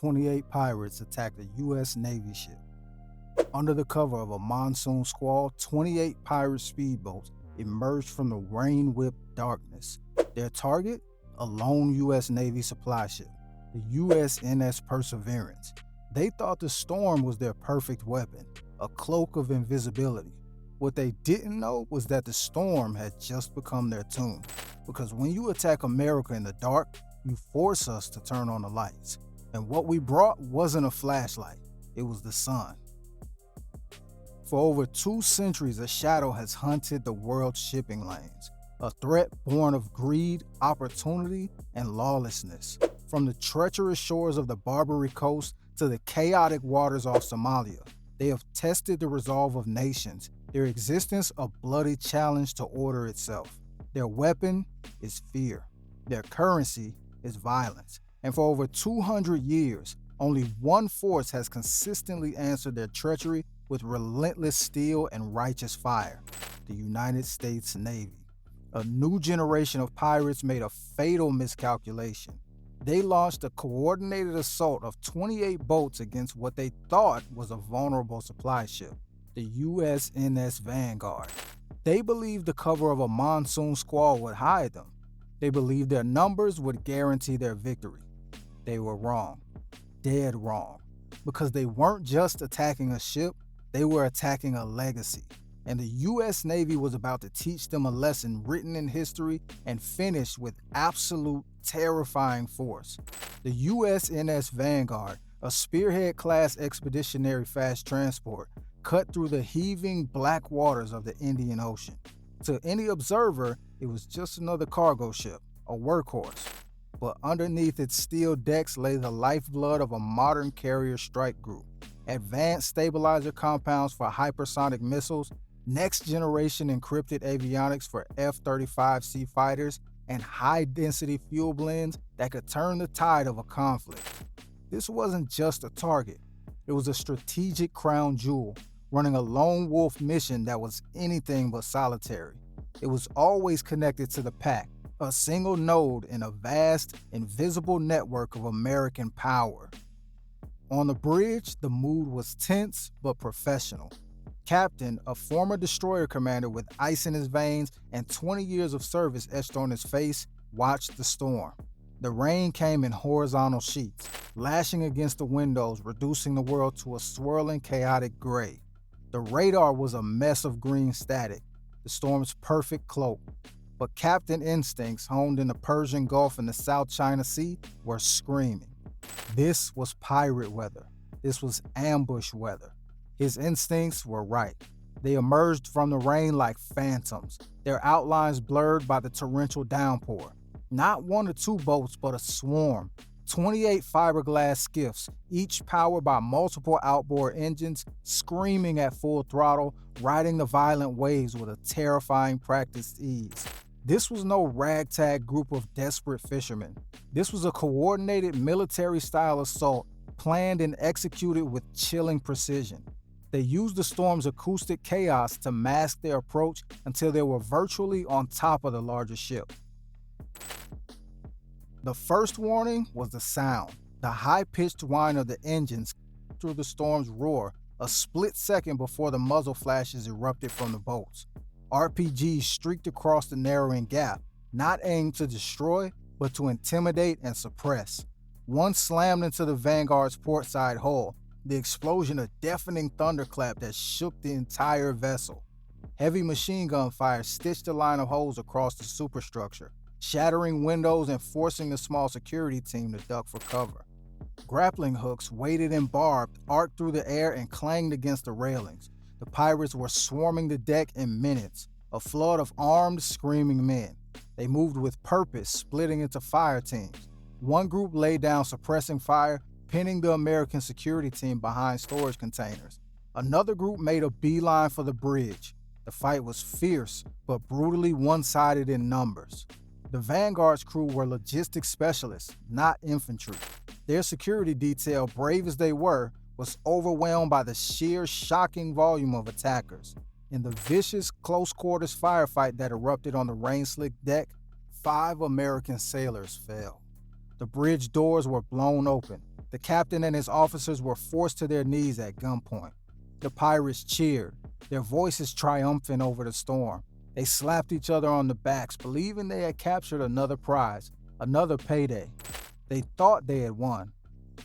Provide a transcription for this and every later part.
28 pirates attacked a U.S. Navy ship. Under the cover of a monsoon squall, 28 pirate speedboats emerged from the rain-whipped darkness. Their target? A lone U.S. Navy supply ship, the USNS Perseverance. They thought the storm was their perfect weapon, a cloak of invisibility. What they didn't know was that the storm had just become their tomb. Because when you attack America in the dark, you force us to turn on the lights. And what we brought wasn't a flashlight, it was the sun. For over 2 centuries, a shadow has hunted the world's shipping lanes, a threat born of greed, opportunity, and lawlessness. From the treacherous shores of the Barbary Coast to the chaotic waters off Somalia, they have tested the resolve of nations, their existence a bloody challenge to order itself. Their weapon is fear. Their currency is violence. And for over 200 years, only one force has consistently answered their treachery with relentless steel and righteous fire: the United States Navy. A new generation of pirates made a fatal miscalculation. They launched a coordinated assault of 28 boats against what they thought was a vulnerable supply ship, the USNS Vanguard. They believed the cover of a monsoon squall would hide them. They believed their numbers would guarantee their victory. They were wrong, dead wrong, because they weren't just attacking a ship, they were attacking a legacy. And the U.S. Navy was about to teach them a lesson written in history and finished with absolute terrifying force. The USNS Vanguard, a Spearhead-class expeditionary fast transport, cut through the heaving black waters of the Indian Ocean. To any observer, it was just another cargo ship, a workhorse. But underneath its steel decks lay the lifeblood of a modern carrier strike group. Advanced stabilizer compounds for hypersonic missiles, next-generation encrypted avionics for F-35C fighters, and high-density fuel blends that could turn the tide of a conflict. This wasn't just a target. It was a strategic crown jewel, running a lone wolf mission that was anything but solitary. It was always connected to the pack, a single node in a vast, invisible network of American power. On the bridge, the mood was tense but professional. Captain, a former destroyer commander with ice in his veins and 20 years of service etched on his face, watched the storm. The rain came in horizontal sheets, lashing against the windows, reducing the world to a swirling, chaotic gray. The radar was a mess of green static, the storm's perfect cloak. But Captain instincts, honed in the Persian Gulf and the South China Sea, were screaming. This was pirate weather. This was ambush weather. His instincts were right. They emerged from the rain like phantoms, their outlines blurred by the torrential downpour. Not 1 or 2 boats, but a swarm. 28 fiberglass skiffs, each powered by multiple outboard engines, screaming at full throttle, riding the violent waves with a terrifying practiced ease. This was no ragtag group of desperate fishermen. This was a coordinated military-style assault, planned and executed with chilling precision. They used the storm's acoustic chaos to mask their approach until they were virtually on top of the larger ship. The first warning was the sound, the high-pitched whine of the engines through the storm's roar, a split second before the muzzle flashes erupted from the boats. RPGs streaked across the narrowing gap, not aimed to destroy, but to intimidate and suppress. One slammed into the Vanguard's portside hull, the explosion a deafening thunderclap that shook the entire vessel. Heavy machine gun fire stitched a line of holes across the superstructure, shattering windows and forcing the small security team to duck for cover. Grappling hooks, weighted and barbed, arced through the air and clanged against the railings. The pirates were swarming the deck in minutes, a flood of armed, screaming men. They moved with purpose, splitting into fire teams. One group laid down suppressing fire, pinning the American security team behind storage containers. Another group made a beeline for the bridge. The fight was fierce, but brutally one-sided in numbers. The Vanguard's crew were logistics specialists, not infantry. Their security detail, brave as they were, was overwhelmed by the sheer, shocking volume of attackers. In the vicious, close-quarters firefight that erupted on the rain-slicked deck, 5 American sailors fell. The bridge doors were blown open. The captain and his officers were forced to their knees at gunpoint. The pirates cheered, their voices triumphant over the storm. They slapped each other on the backs, believing they had captured another prize, another payday. They thought they had won.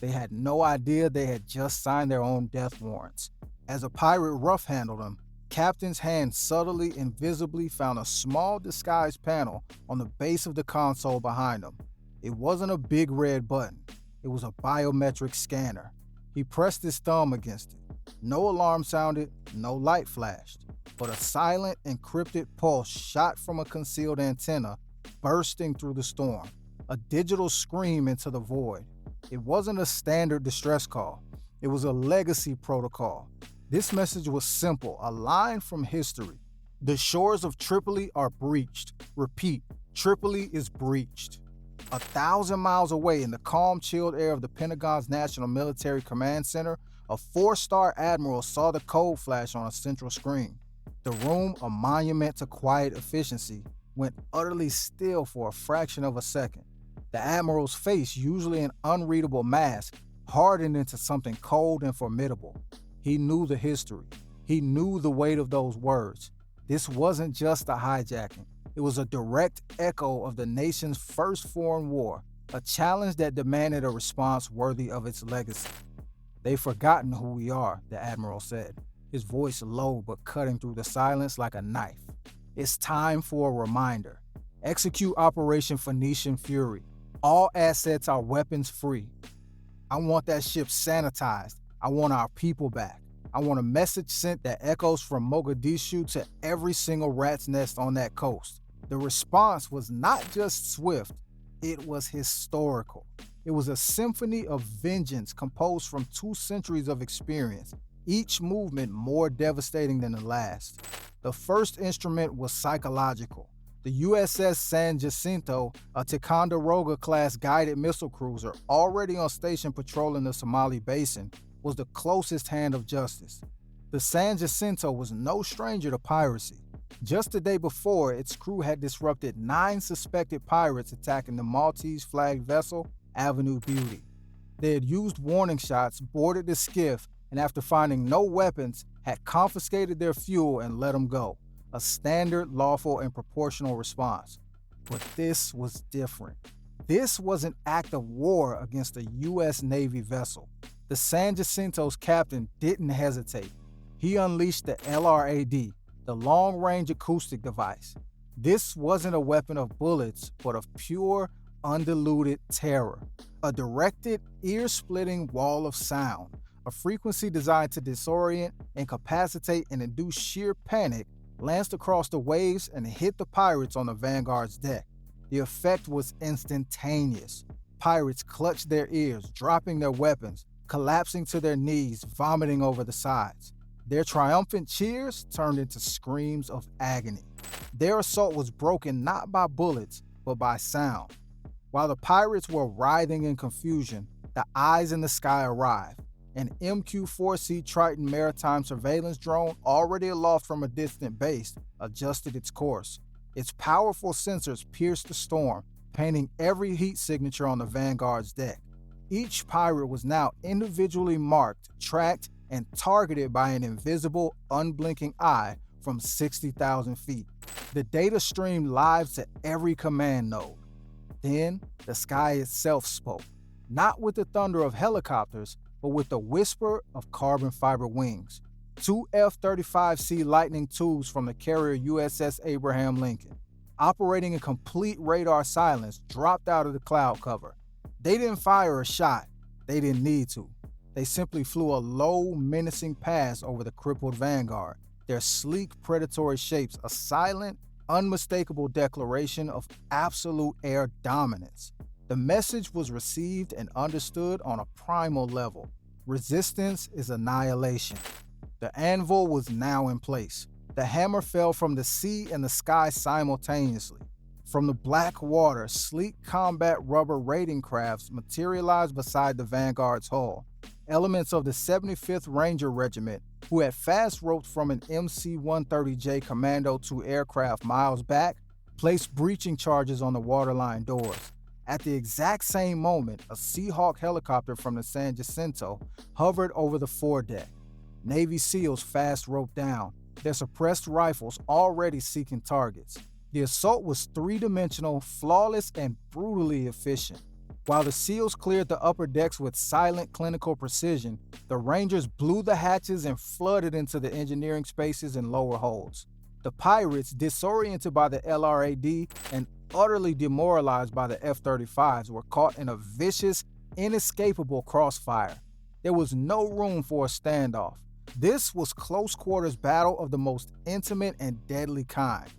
They had no idea they had just signed their own death warrants. As a pirate rough-handled them, Captain's hand subtly and visibly found a small disguised panel on the base of the console behind him. It wasn't a big red button. It was a biometric scanner. He pressed his thumb against it. No alarm sounded, no light flashed, but a silent, encrypted pulse shot from a concealed antenna, bursting through the storm. A digital scream into the void. It wasn't a standard distress call. It was a legacy protocol. This message was simple, a line from history. The shores of Tripoli are breached. Repeat, Tripoli is breached. 1,000 miles away in the calm, chilled air of the Pentagon's National Military Command Center, a 4-star admiral saw the code flash on a central screen. The room, a monument to quiet efficiency, went utterly still for a fraction of a second. The admiral's face, usually an unreadable mask, hardened into something cold and formidable. He knew the history. He knew the weight of those words. This wasn't just a hijacking. It was a direct echo of the nation's first foreign war, a challenge that demanded a response worthy of its legacy. "They've forgotten who we are," the admiral said, his voice low but cutting through the silence like a knife. "It's time for a reminder. Execute Operation Phoenician Fury. All assets are weapons free. I want that ship sanitized. I want our people back. I want a message sent that echoes from Mogadishu to every single rat's nest on that coast." The response was not just swift, it was historical. It was a symphony of vengeance composed from 2 centuries of experience, each movement more devastating than the last. The first instrument was psychological. The USS San Jacinto, a Ticonderoga-class guided missile cruiser already on station patrolling the Somali basin, was the closest hand of justice. The San Jacinto was no stranger to piracy. Just the day before, its crew had disrupted 9 suspected pirates attacking the Maltese-flagged vessel Avenue Beauty. They had used warning shots, boarded the skiff, and after finding no weapons, had confiscated their fuel and let them go. A standard, lawful, and proportional response. But this was different. This was an act of war against a U.S. Navy vessel. The San Jacinto's captain didn't hesitate. He unleashed the LRAD, the long-range acoustic device. This wasn't a weapon of bullets, but of pure, undiluted terror. A directed, ear-splitting wall of sound, a frequency designed to disorient, incapacitate, and induce sheer panic, lanced across the waves and hit the pirates on the Vanguard's deck. The effect was instantaneous. Pirates clutched their ears, dropping their weapons, collapsing to their knees, vomiting over the sides. Their triumphant cheers turned into screams of agony. Their assault was broken not by bullets, but by sound. While the pirates were writhing in confusion, the eyes in the sky arrived. An MQ-4C Triton maritime surveillance drone, already aloft from a distant base, adjusted its course. Its powerful sensors pierced the storm, painting every heat signature on the Vanguard's deck. Each pirate was now individually marked, tracked, and targeted by an invisible, unblinking eye from 60,000 feet. The data streamed live to every command node. Then, the sky itself spoke, not with the thunder of helicopters, but with the whisper of carbon fiber wings. 2 F-35C Lightning IIs from the carrier USS Abraham Lincoln, operating in complete radar silence, dropped out of the cloud cover. They didn't fire a shot. They didn't need to. They simply flew a low, menacing pass over the crippled Vanguard, their sleek, predatory shapes a silent, unmistakable declaration of absolute air dominance. The message was received and understood on a primal level. Resistance is annihilation. The anvil was now in place. The hammer fell from the sea and the sky simultaneously. From the black water, sleek combat rubber raiding crafts materialized beside the Vanguard's hull. Elements of the 75th Ranger Regiment, who had fast roped from an MC-130J Commando II aircraft miles back, placed breaching charges on the waterline doors. At the exact same moment, a Seahawk helicopter from the San Jacinto hovered over the foredeck. Navy SEALs fast roped down, their suppressed rifles already seeking targets. The assault was three-dimensional, flawless, and brutally efficient. While the SEALs cleared the upper decks with silent clinical precision, the Rangers blew the hatches and flooded into the engineering spaces and lower holds. The pirates, disoriented by the LRAD and utterly demoralized by the F-35s, were caught in a vicious, inescapable crossfire. There was no room for a standoff. This was close-quarters battle of the most intimate and deadly kind.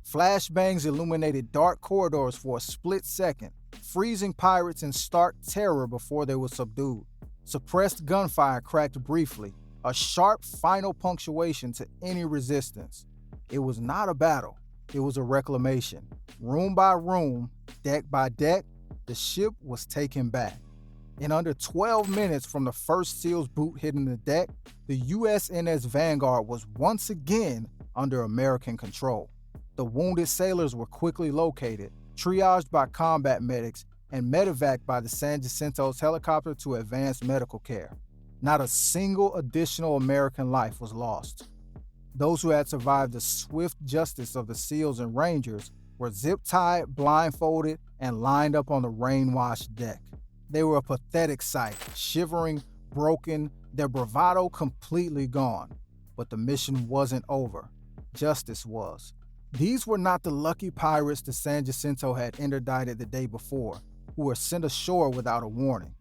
Flashbangs illuminated dark corridors for a split second, freezing pirates in stark terror before they were subdued. Suppressed gunfire cracked briefly, a sharp final punctuation to any resistance. It was not a battle, it was a reclamation. Room by room, deck by deck, the ship was taken back. In under 12 minutes from the first SEAL's boot hitting the deck, the USNS Vanguard was once again under American control. The wounded sailors were quickly located, triaged by combat medics, and medevaced by the San Jacinto's helicopter to advanced medical care. Not a single additional American life was lost. Those who had survived the swift justice of the SEALs and Rangers were zip-tied, blindfolded, and lined up on the rain-washed deck. They were a pathetic sight, shivering, broken, their bravado completely gone. But the mission wasn't over. Justice was. These were not the lucky pirates the San Jacinto had interdicted the day before, who were sent ashore without a warning.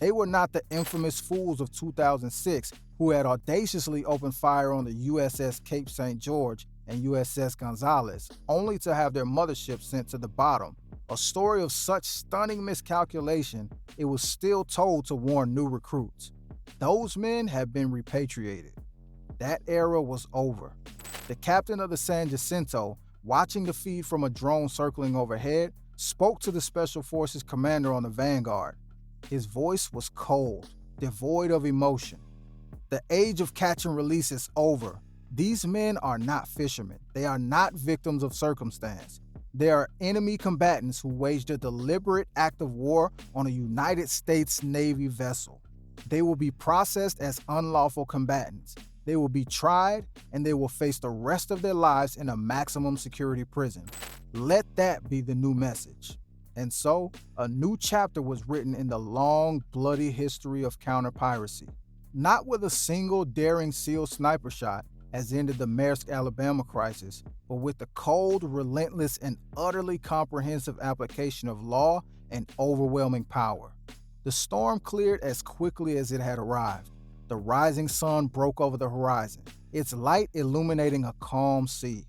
They were not the infamous fools of 2006 who had audaciously opened fire on the USS Cape St. George and USS Gonzales, only to have their mothership sent to the bottom. A story of such stunning miscalculation, it was still told to warn new recruits. Those men had been repatriated. That era was over. The captain of the San Jacinto, watching the feed from a drone circling overhead, spoke to the Special Forces commander on the Vanguard. His voice was cold, devoid of emotion. The age of catch and release is over. These men are not fishermen. They are not victims of circumstance. They are enemy combatants who waged a deliberate act of war on a United States Navy vessel. They will be processed as unlawful combatants. They will be tried, and they will face the rest of their lives in a maximum security prison. Let that be the new message. And so, a new chapter was written in the long, bloody history of counter-piracy. Not with a single daring SEAL sniper shot, as ended the Maersk, Alabama crisis, but with the cold, relentless, and utterly comprehensive application of law and overwhelming power. The storm cleared as quickly as it had arrived. The rising sun broke over the horizon, its light illuminating a calm sea,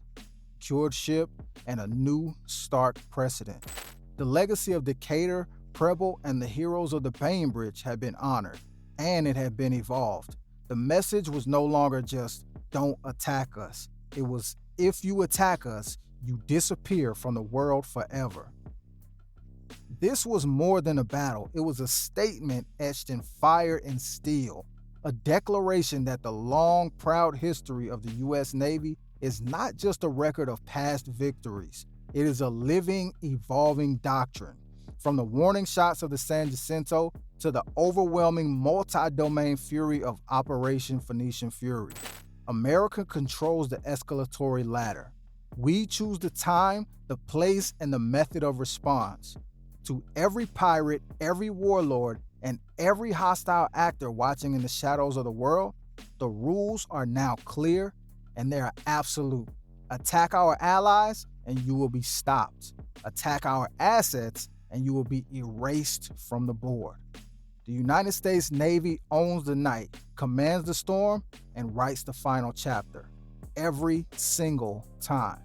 cured ship, and a new, stark precedent. The legacy of Decatur, Preble, and the heroes of the Bainbridge had been honored, and it had been evolved. The message was no longer just, "Don't attack us." It was, "If you attack us, you disappear from the world forever." This was more than a battle. It was a statement etched in fire and steel, a declaration that the long, proud history of the U.S. Navy is not just a record of past victories. It is a living, evolving doctrine. From the warning shots of the San Jacinto to the overwhelming multi-domain fury of Operation Phoenician Fury, America controls the escalatory ladder. We choose the time, the place, and the method of response. To every pirate, every warlord, and every hostile actor watching in the shadows of the world, the rules are now clear and they are absolute. Attack our allies and you will be stopped. Attack our assets and you will be erased from the board. The United States Navy owns the night, commands the storm, and writes the final chapter. Every single time.